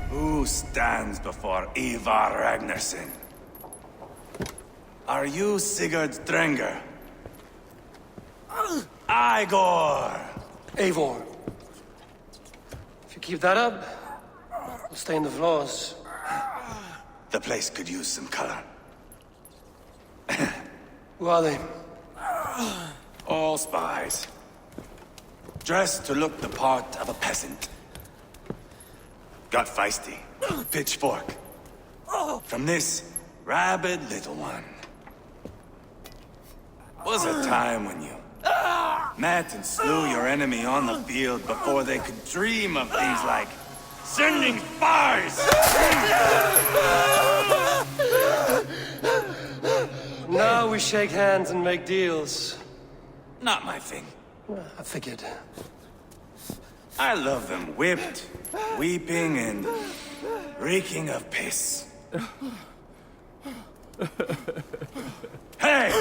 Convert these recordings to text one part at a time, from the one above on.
Who stands before Ivar Ragnarsson? Are you Sigurd Drenger? Igor! Eivor. If you keep that up, we'll stay in the floors. The place could use some color. Who are they? All spies. Dressed to look the part of a peasant. Got feisty. Pitchfork. From this rabid little one. Was a time when you met and slew your enemy on the field before they could dream of things like sending spies! Now we shake hands and make deals. Not my thing. I figured. I love them whipped, weeping, and reeking of piss. Hey!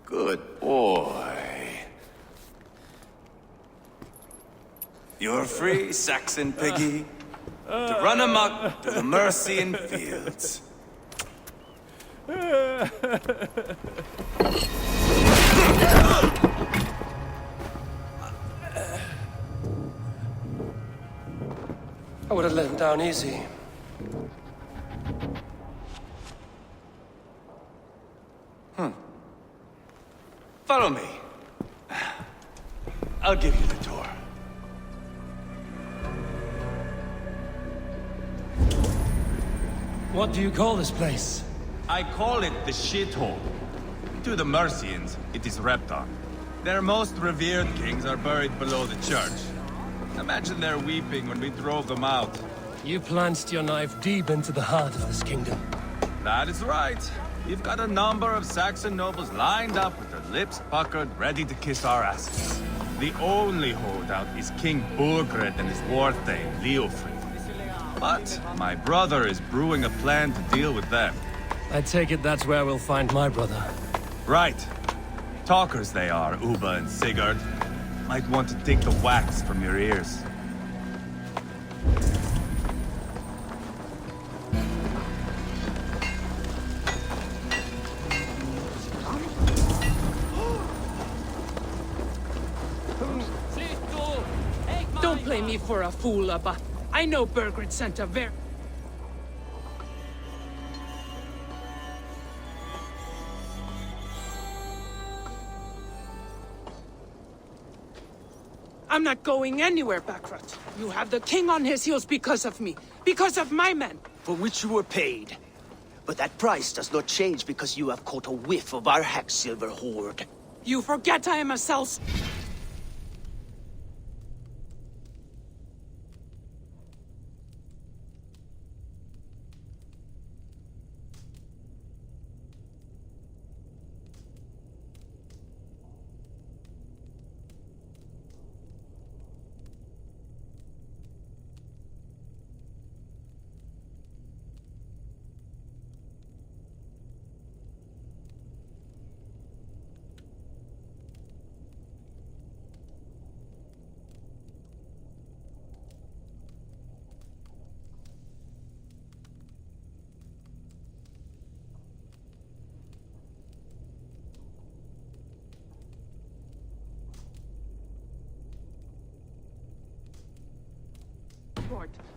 Good boy. You're free, Saxon piggy, to run amok through the Mercian fields. I would have let him down easy. Follow me. I'll give you the tour. What do you call this place? I call it the shithole. To the Mercians, it is Repton. Their most revered kings are buried below the church. Imagine their weeping when we drove them out. You plunged your knife deep into the heart of this kingdom. That is right. We've got a number of Saxon nobles lined up with their lips puckered, ready to kiss our asses. The only holdout is King Burgred and his war thane, Leofrid. But my brother is brewing a plan to deal with them. I take it that's where we'll find my brother. Right. Talkers they are, Uba and Sigurd. Might want to take the wax from your ears. Don't play me for a fool, Abba. I know Burgred sent a very... I'm not going anywhere, Backrot. You have the king on his heels because of me. Because of my men. For which you were paid. But that price does not change because you have caught a whiff of our Hacksilver hoard. You forget I am a Sels...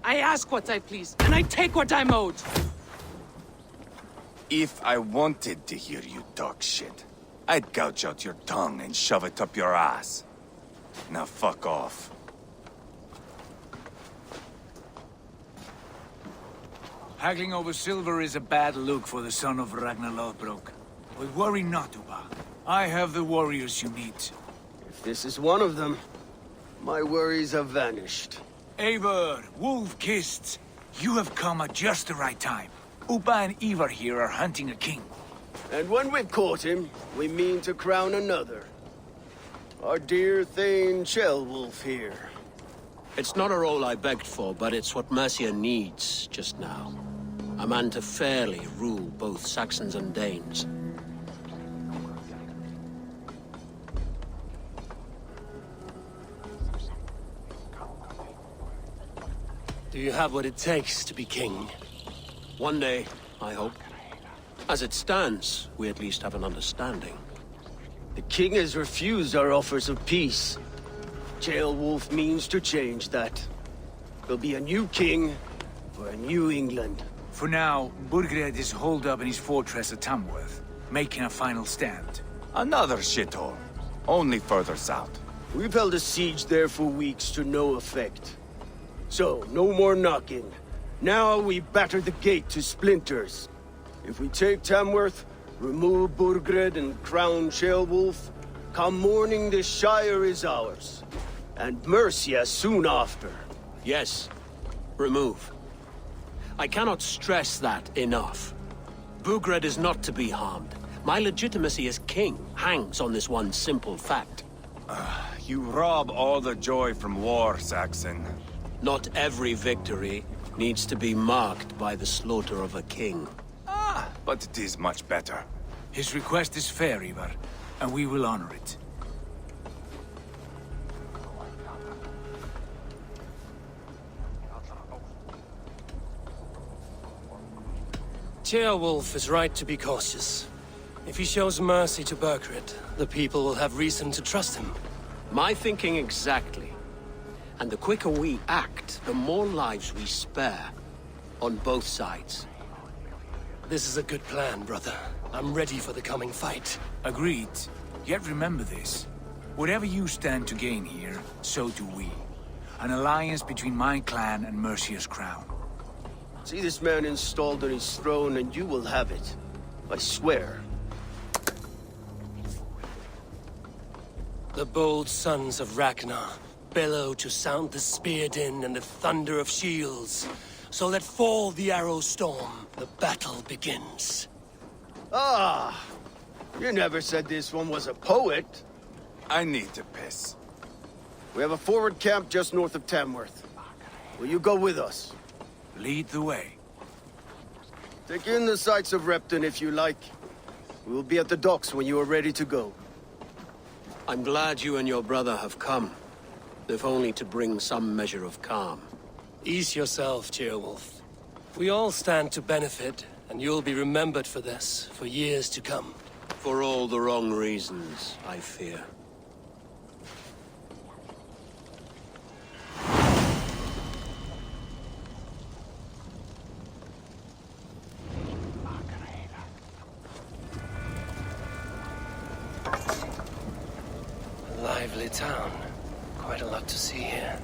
I ask what I please, and I take what I'm owed. If I wanted to hear you talk shit, I'd gouge out your tongue and shove it up your ass. Now fuck off. Haggling over silver is a bad look for the son of Ragnar Lothbrok. But worry not, Uba. I have the warriors you need. If this is one of them, my worries have vanished. Eivor, Wolf-Kissed, you have come at just the right time. Uba and Ivar here are hunting a king. And when we've caught him, we mean to crown another. Our dear Thane Ceolwulf here. It's not a role I begged for, but it's what Mercia needs just now. A man to fairly rule both Saxons and Danes. Do you have what it takes to be king? One day, I hope. As it stands, we at least have an understanding. The king has refused our offers of peace. Ceolwulf means to change that. There'll be a new king for a new England. For now, Burgred is holed up in his fortress at Tamworth, making a final stand. Another shithole. Only further south. We've held a siege there for weeks to no effect. So, no more knocking. Now we batter the gate to splinters. If we take Tamworth, remove Burgred and crown Ceolwulf, come morning the Shire is ours. And Mercia soon after. Yes, remove. I cannot stress that enough. Burgred is not to be harmed. My legitimacy as king hangs on this one simple fact. You rob all the joy from war, Saxon. Not every victory needs to be marked by the slaughter of a king. But it is much better. His request is fair, Ivar, and we will honor it. Ceolwulf is right to be cautious. If he shows mercy to Burgred, the people will have reason to trust him. My thinking exactly. And the quicker we act, the more lives we spare. On both sides. This is a good plan, brother. I'm ready for the coming fight. Agreed. Yet remember this. Whatever you stand to gain here, so do we. An alliance between my clan and Mercia's crown. See this man installed on his throne and you will have it. I swear. The bold sons of Ragnar bellow to sound the spear din and the thunder of shields. So let fall the arrow storm. The battle begins. Ah! You never said this one was a poet. I need to piss. We have a forward camp just north of Tamworth. Will you go with us? Lead the way. Take in the sights of Repton if you like. We will be at the docks when you are ready to go. I'm glad you and your brother have come. If only to bring some measure of calm. Ease yourself, Ceolwulf. We all stand to benefit, and you'll be remembered for this, for years to come. For all the wrong reasons, I fear. A lively town. Quite a lot to see here.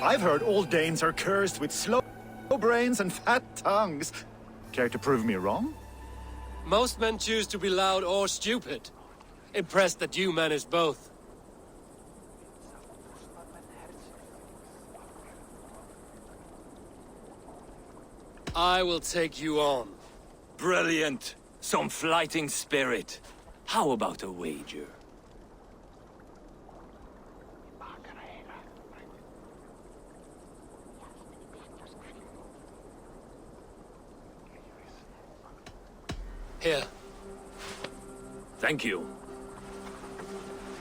I've heard all Danes are cursed with slow brains and fat tongues. Care to prove me wrong? Most men choose to be loud or stupid. Impressed that you manage both. I will take you on. Brilliant. Some fighting spirit. How about a wager? Here. Thank you.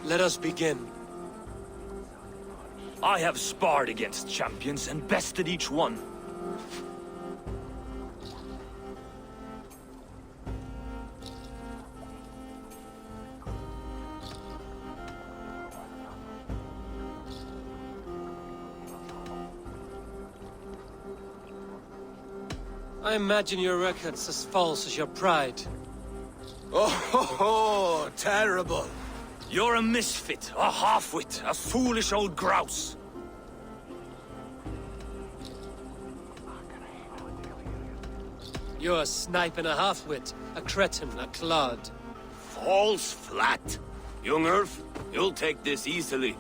Let us begin. I have sparred against champions and bested each one. I imagine your record's as false as your pride. Oh, terrible. You're a misfit, a half-wit, a foolish old grouse. You're a snipe and a half-wit, a cretin, a clod. False flat. Young Earth, you'll take this easily.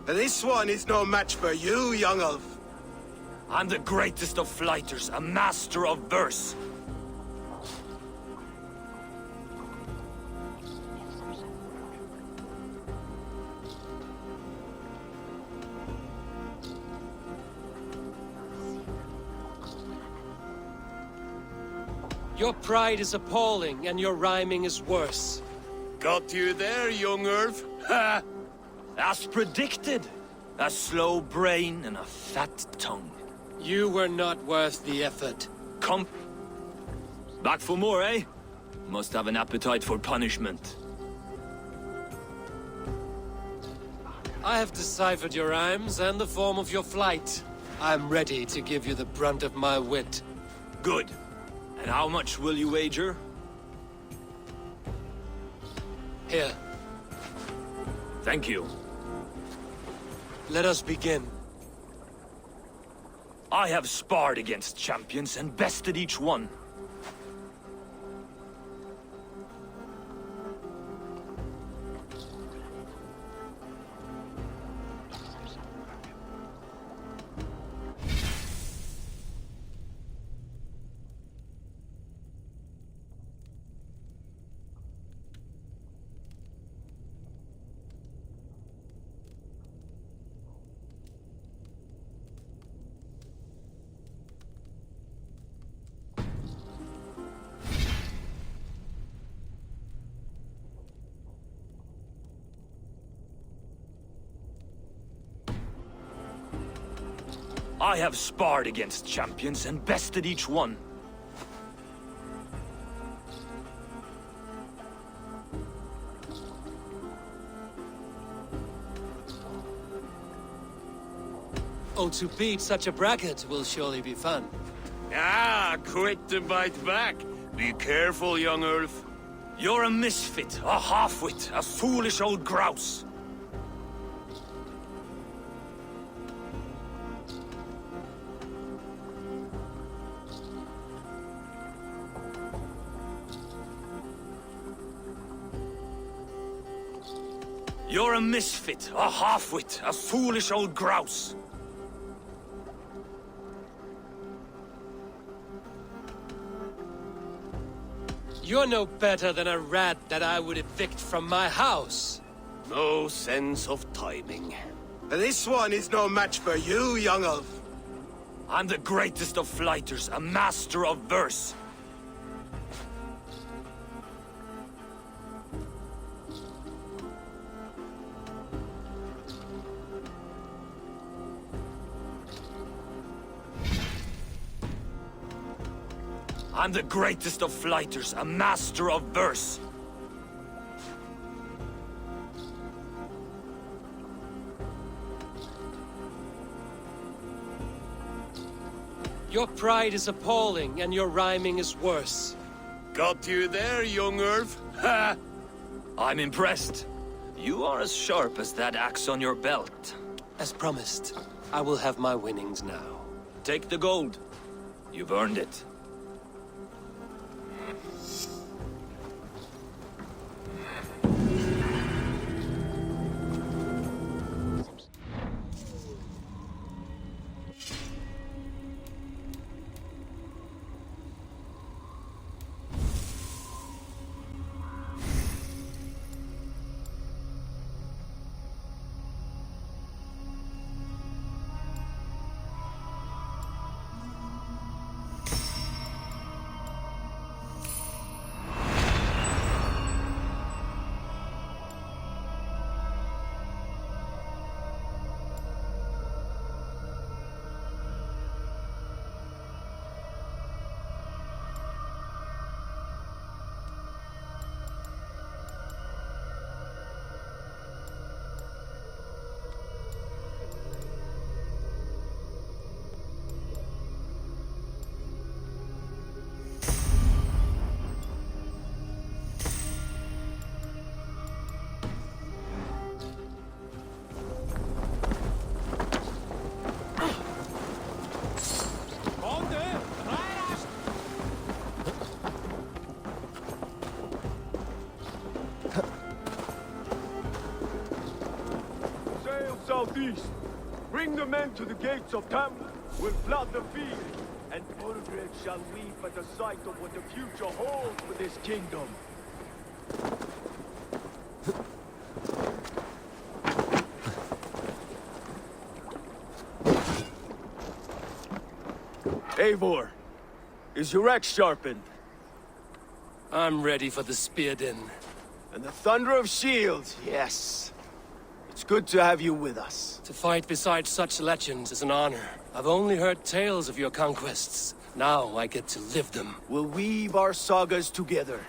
This one is no match for you, young elf. I'm the greatest of flighters, a master of verse. Your pride is appalling, and your rhyming is worse. Got you there, young Earth. Ha! As predicted. A slow brain and a fat tongue. You were not worth the effort. Come. Back for more, eh? Must have an appetite for punishment. I have deciphered your rhymes and the form of your flight. I'm ready to give you the brunt of my wit. Good. And how much will you wager? Here, Thank you. let us begin. I have sparred against champions and bested each one. I have sparred against champions and bested each one. Oh, to beat such a bracket will surely be fun. Ah, quick to bite back. Be careful, young Earth. You're a misfit, a half-wit, a foolish old grouse. You're a misfit, a half-wit, a foolish old grouse. You're no better than a rat that I would evict from my house. No sense of timing. This one is no match for you, young elf. I'm the greatest of flighters, a master of verse. I'm the greatest of flighters, a master of verse. Your pride is appalling, and your rhyming is worse. Got you there, young Irv. Ha! I'm impressed. You are as sharp as that axe on your belt. As promised, I will have my winnings now. Take the gold. You've earned it. Sail southeast. Bring the men to the gates of Tamworth. We'll flood the field, and Burgred shall weep at the sight of what the future holds for this kingdom. Eivor, is your axe sharpened? I'm ready for the spear din. And the thunder of shields, yes. It's good to have you with us. To fight beside such legends is an honor. I've only heard tales of your conquests. Now I get to live them. We'll weave our sagas together,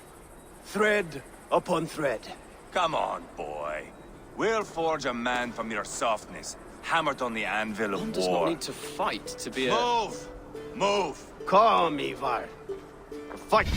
thread upon thread. Come on, boy. We'll forge a man from your softness, hammered on the anvil of One does not war. need to fight to be a... Move! Move! Come, Ivar. Fight!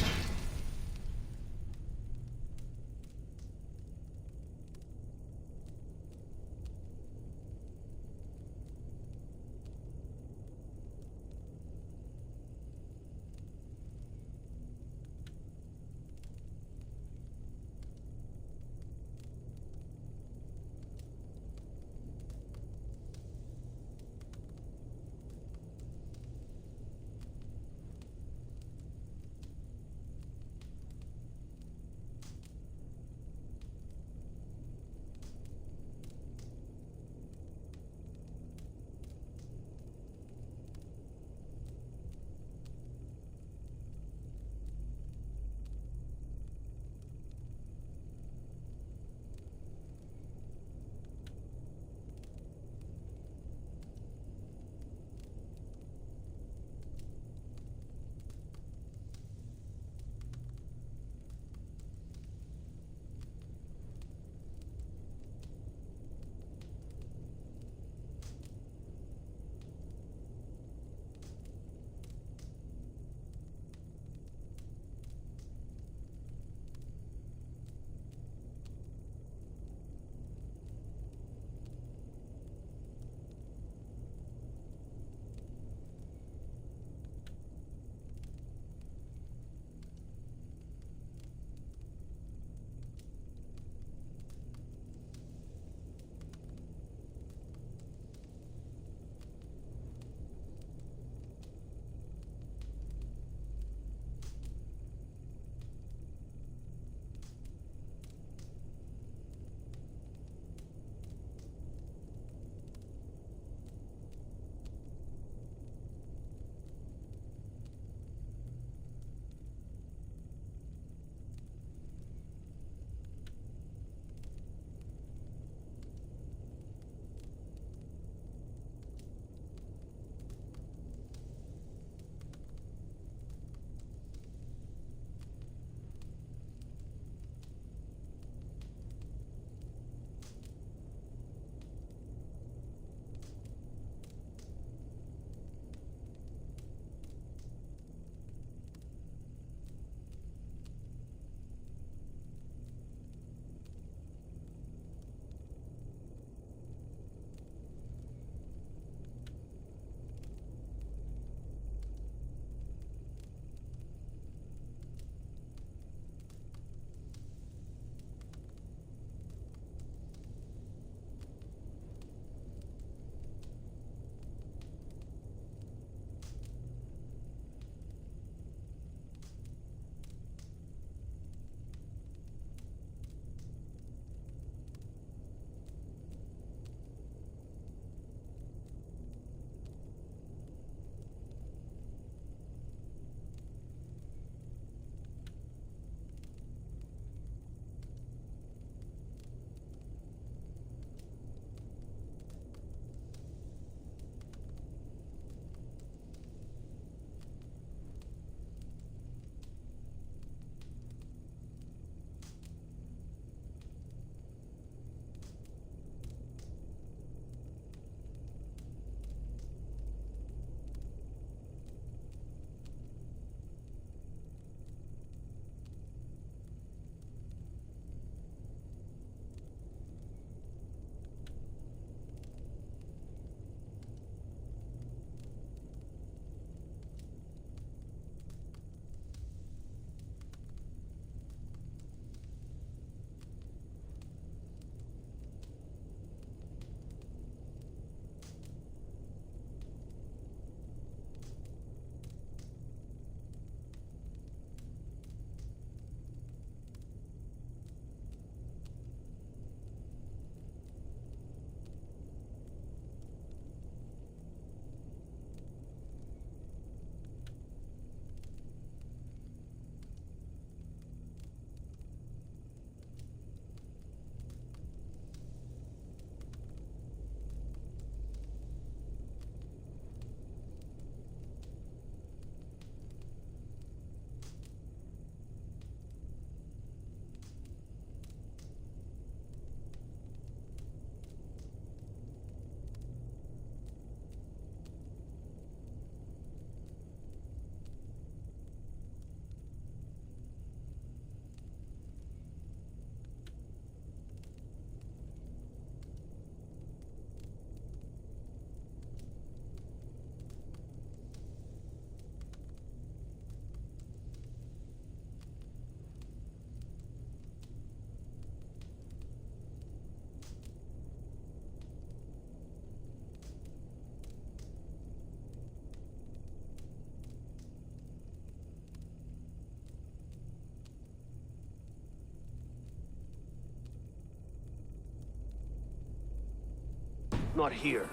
not here.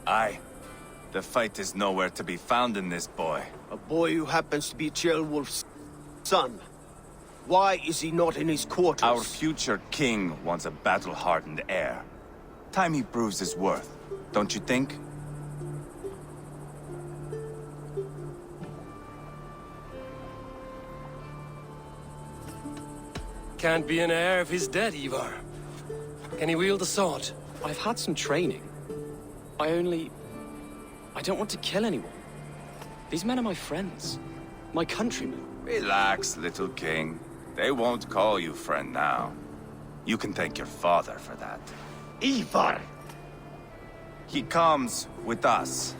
Aye. The fight is nowhere to be found in this boy. A boy who happens to be Ceolwulf's son. Why is he not in his quarters? Our future king wants a battle-hardened heir. Time he proves his worth, don't you think? Can't be an heir if he's dead, Ivar. Can he wield the sword? I've had some training. I don't want to kill anyone. These men are my friends. My countrymen. Relax, little king. They won't call you friend now. You can thank your father for that. Ivar! He comes with us.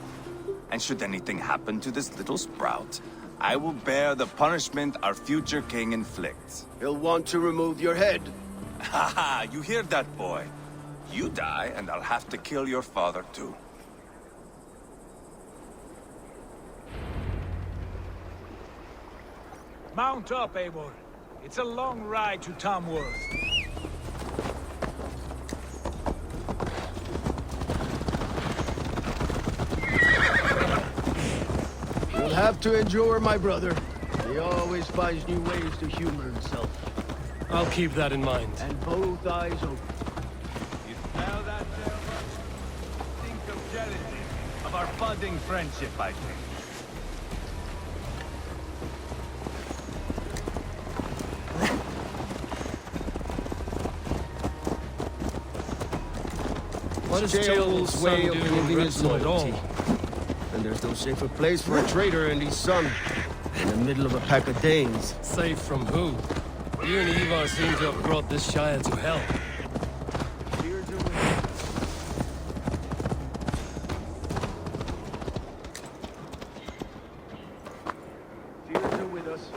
And should anything happen to this little sprout, I will bear the punishment our future king inflicts. He'll want to remove your head. Haha, you hear that, boy? You die, and I'll have to kill your father, too. Mount up, Eivor. It's a long ride to Tamworth. You'll have to endure, my brother. He always finds new ways to humor himself. I'll keep that in mind. And both eyes open. You smell that, Selma? Think of jealousy, of our budding friendship, I think. What is Ceolwulf's Ceolwulf's way son of doing proving in his Repsol at all? loyalty. And there's no safer place for a traitor and his son. In the middle of a pack of Danes. Safe from who? You and Ivar seem to have brought this Shire to hell. Fears are with us.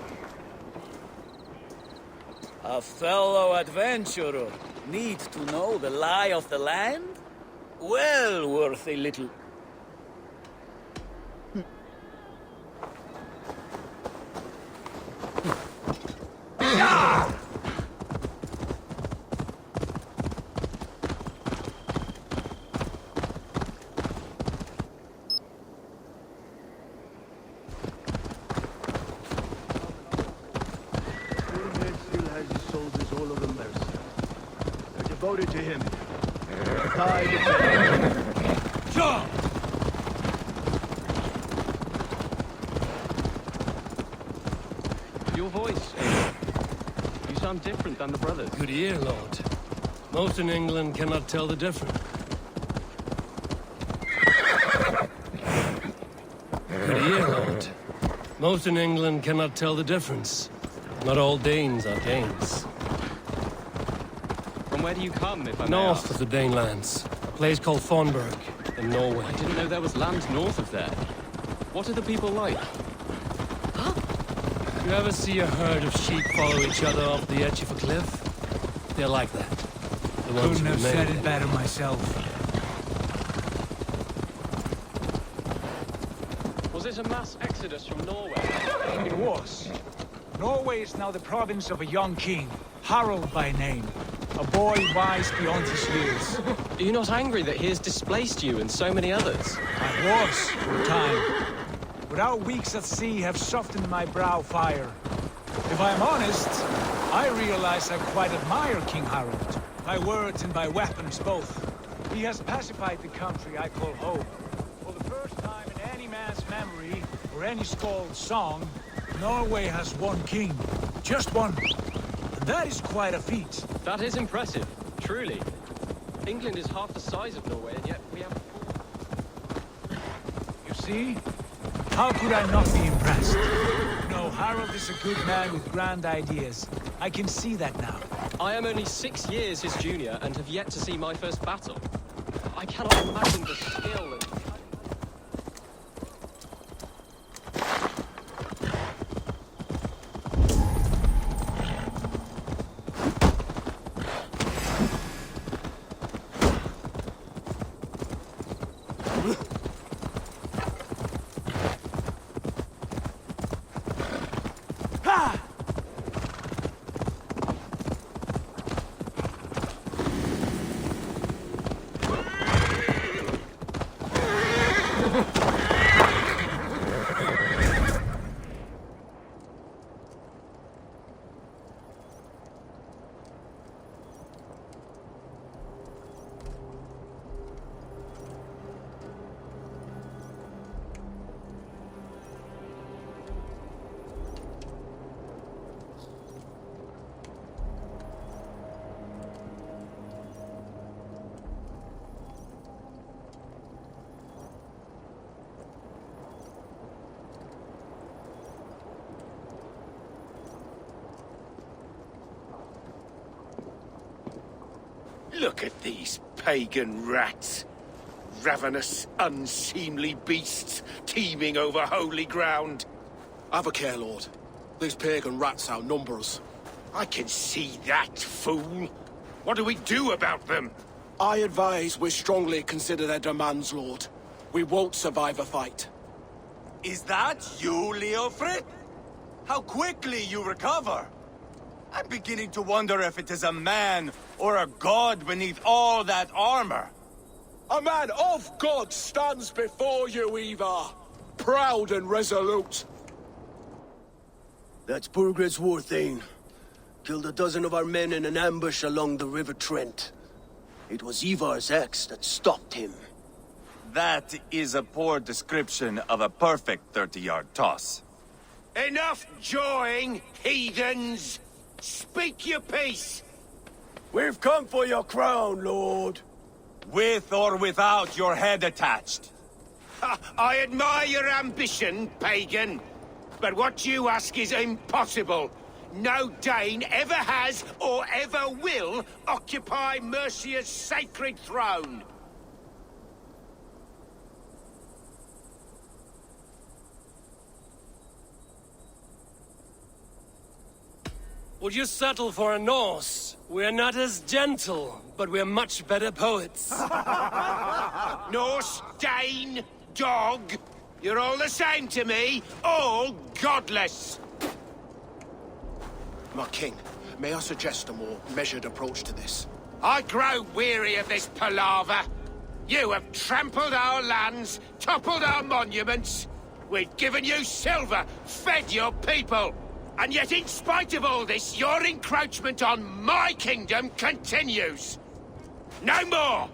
A fellow adventurer needs to know the lie of the land? Well worth a little... Ned still has his soldiers all over Mercia. They're devoted to him. Your voice. You sound different than the brothers. Good ear, Lord. Most in England cannot tell the difference. Good ear, Lord. Most in England cannot tell the difference. Not all Danes are Danes. From where do you come, if I may North ask? of the Danelands. A place called Thornburg, in Norway. I didn't know there was land north of there. What are the people like? You ever see a herd of sheep follow each other off the edge of a cliff? They're like that. The ones Couldn't who have made said it. it better myself. Was it a mass exodus from Norway? It was. Norway is now the province of a young king, Harald by name. A boy wise beyond his years. Are you not angry that he has displaced you and so many others? I was, for a time. But our weeks at sea have softened my brow fire. If I am honest, I realize I quite admire King Harald. By words and by weapons both. He has pacified the country I call home. For the first time in any man's memory, or any skald's song, Norway has one king. Just one. And that is quite a feat. That is impressive, truly. England is half the size of Norway, and yet we have... You see? How could I not be impressed? No, Harald is a good man with grand ideas. I can see that now. I am only 6 years his junior and have yet to see my first battle. I cannot imagine the skill and... Look at these pagan rats. Ravenous, unseemly beasts teeming over holy ground. Have a care, Lord. These pagan rats outnumber us. I can see that, fool. What do we do about them? I advise we strongly consider their demands, Lord. We won't survive a fight. Is that you, Leofrid? How quickly you recover! I'm beginning to wonder if it is a man or a god beneath all that armor. A man of God stands before you, Ivar. Proud and resolute. That's Burgred's Warthane. Killed a dozen of our men in an ambush along the River Trent. It was Ivar's axe that stopped him. That is a poor description of a perfect 30-yard toss. Enough jawing, heathens! Speak your piece! We've come for your crown, Lord. With or without your head attached. I admire your ambition, pagan. But what you ask is impossible. No Dane ever has or ever will occupy Mercia's sacred throne. Would you settle for a Norse? We're not as gentle, but we're much better poets. Norse, Dane, dog. You're all the same to me. All godless. My king, may I suggest a more measured approach to this? I grow weary of this palaver. You have trampled our lands, toppled our monuments. We've given you silver, fed your people. And yet, in spite of all this, your encroachment on my kingdom continues. No more!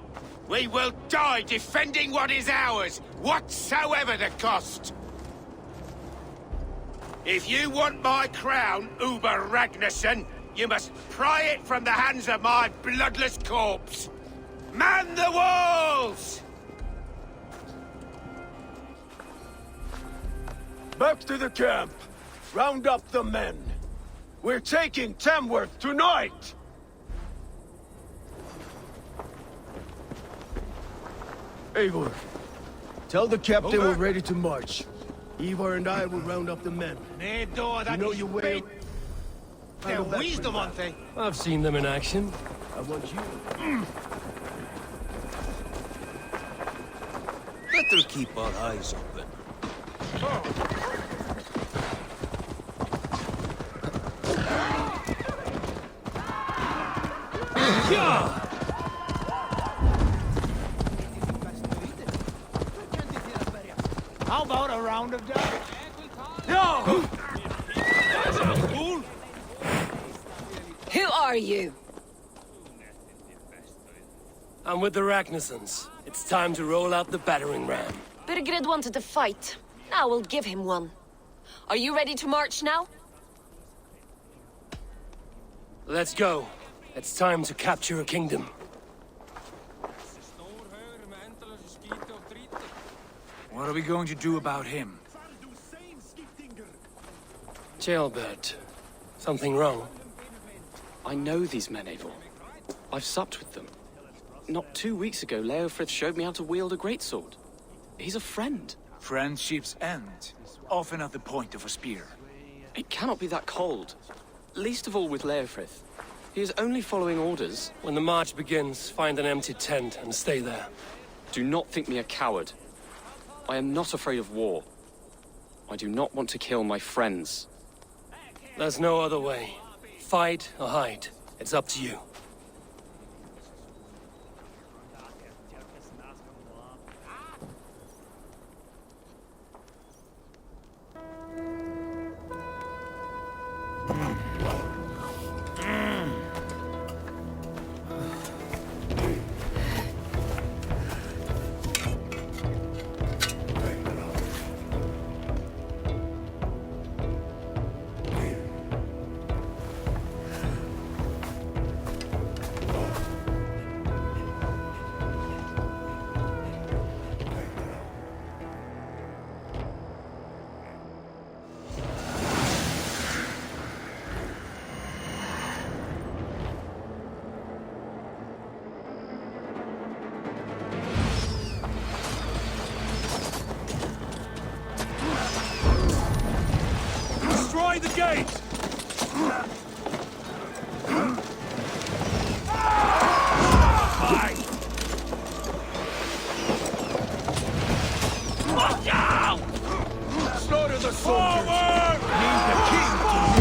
We will die defending what is ours, whatsoever the cost. If you want my crown, Uber Ragnarsson, you must pry it from the hands of my bloodless corpse. Man the walls! Back to the camp. Round up the men. We're taking Tamworth tonight! Eivor, tell the captain we're ready to march. Ivar and I will round up the men. You know your way. I've seen them in action. I want you. Better keep our eyes open. How about a round of dance? Who are you? I'm with the Ragnarssons. It's time to roll out the battering ram. Burgred wanted to fight. Now we'll give him one. Are you ready to march now? Let's go. It's time to capture a kingdom. What are we going to do about him? Ceolbert. Something wrong? I know these men, Eivor. I've supped with them. Not 2 weeks ago, Leofrith showed me how to wield a greatsword. He's a friend. Friendships end, often at the point of a spear. It cannot be that cold. Least of all with Leofrith. He is only following orders. When the march begins, find an empty tent and stay there. Do not think me a coward. I am not afraid of war. I do not want to kill my friends. There's no other way. Fight or hide. It's up to you. soldiers! Need the king to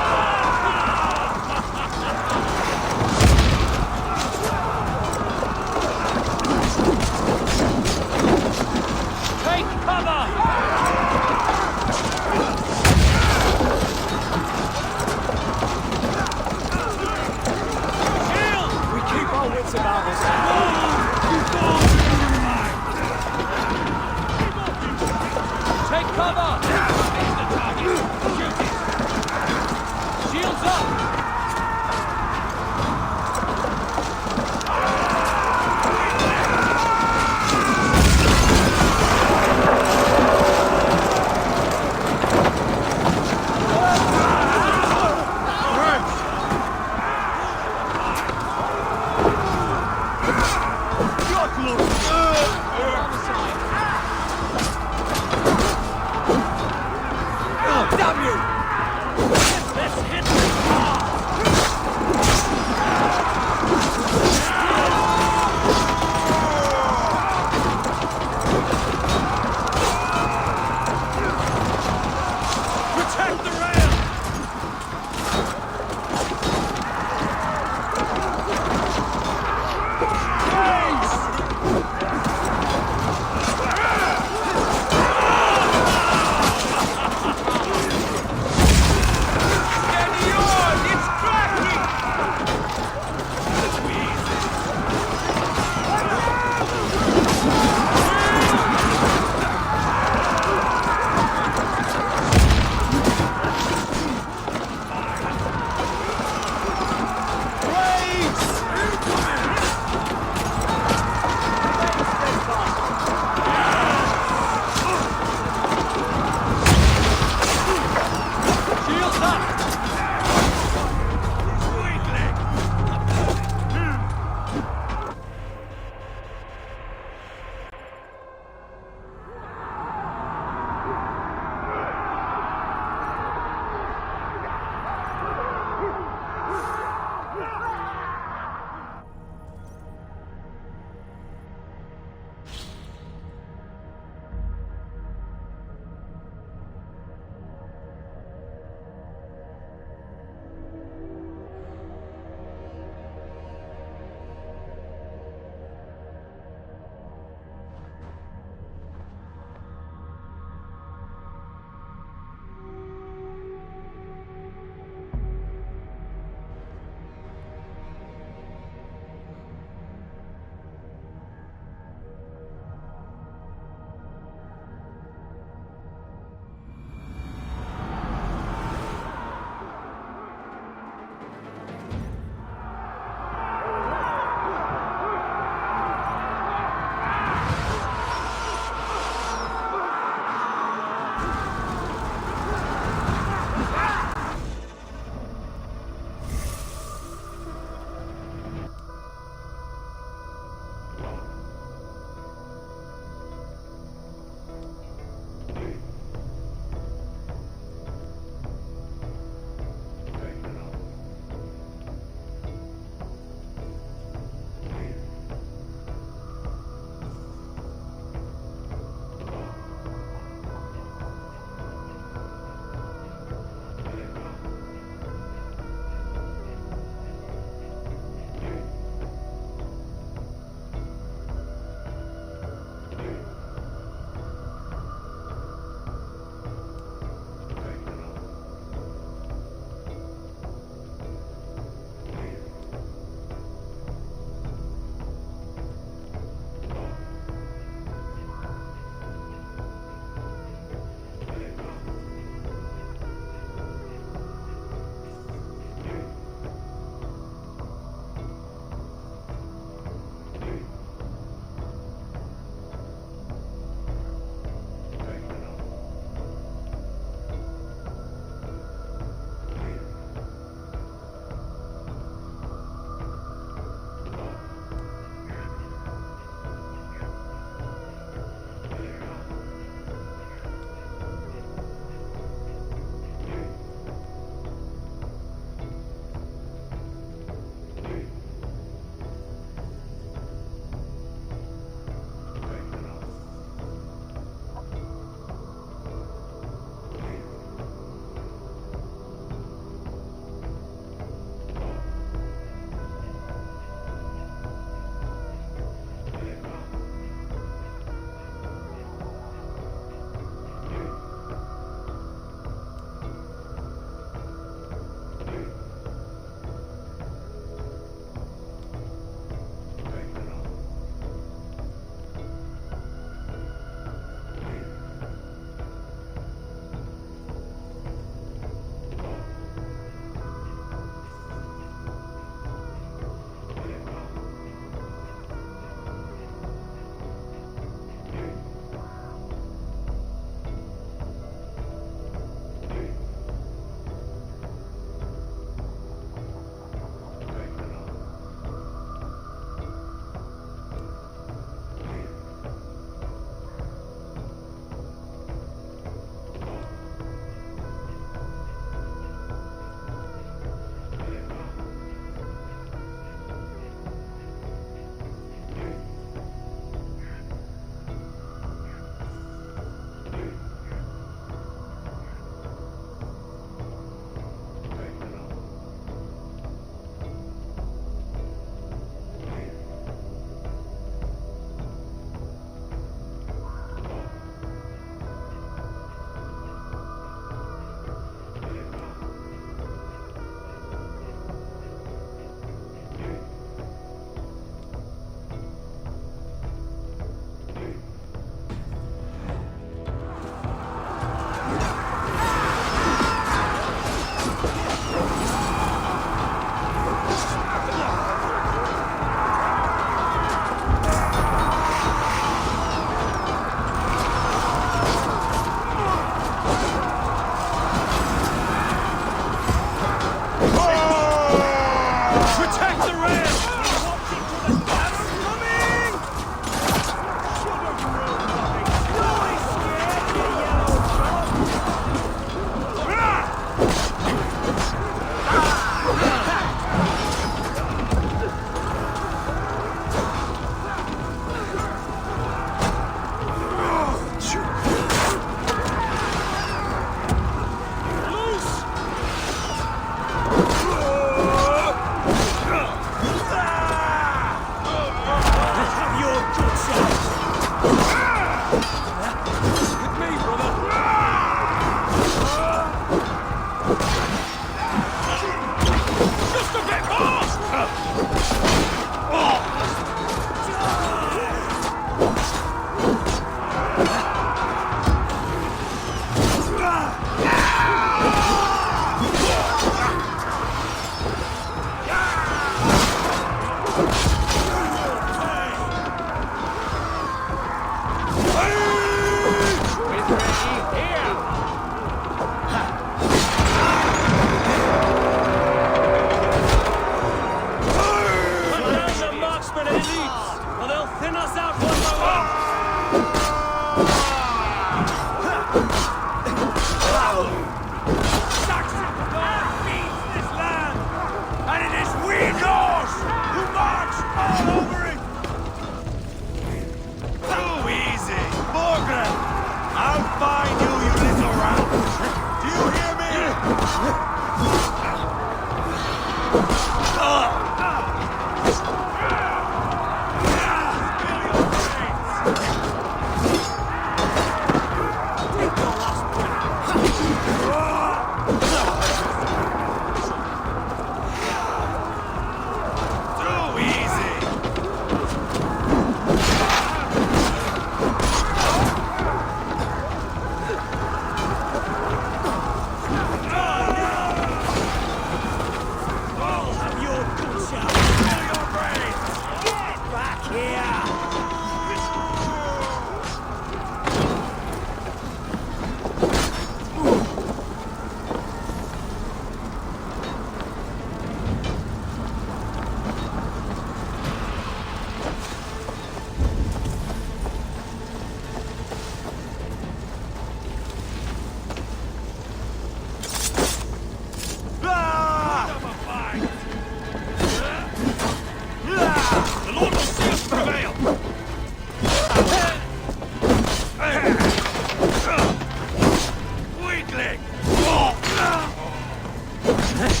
Let's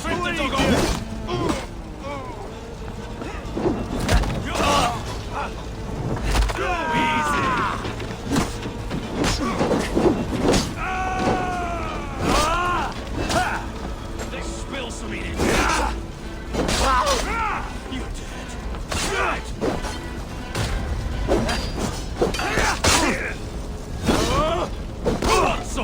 rip the dog off! Let's spill some in it. You did it. So,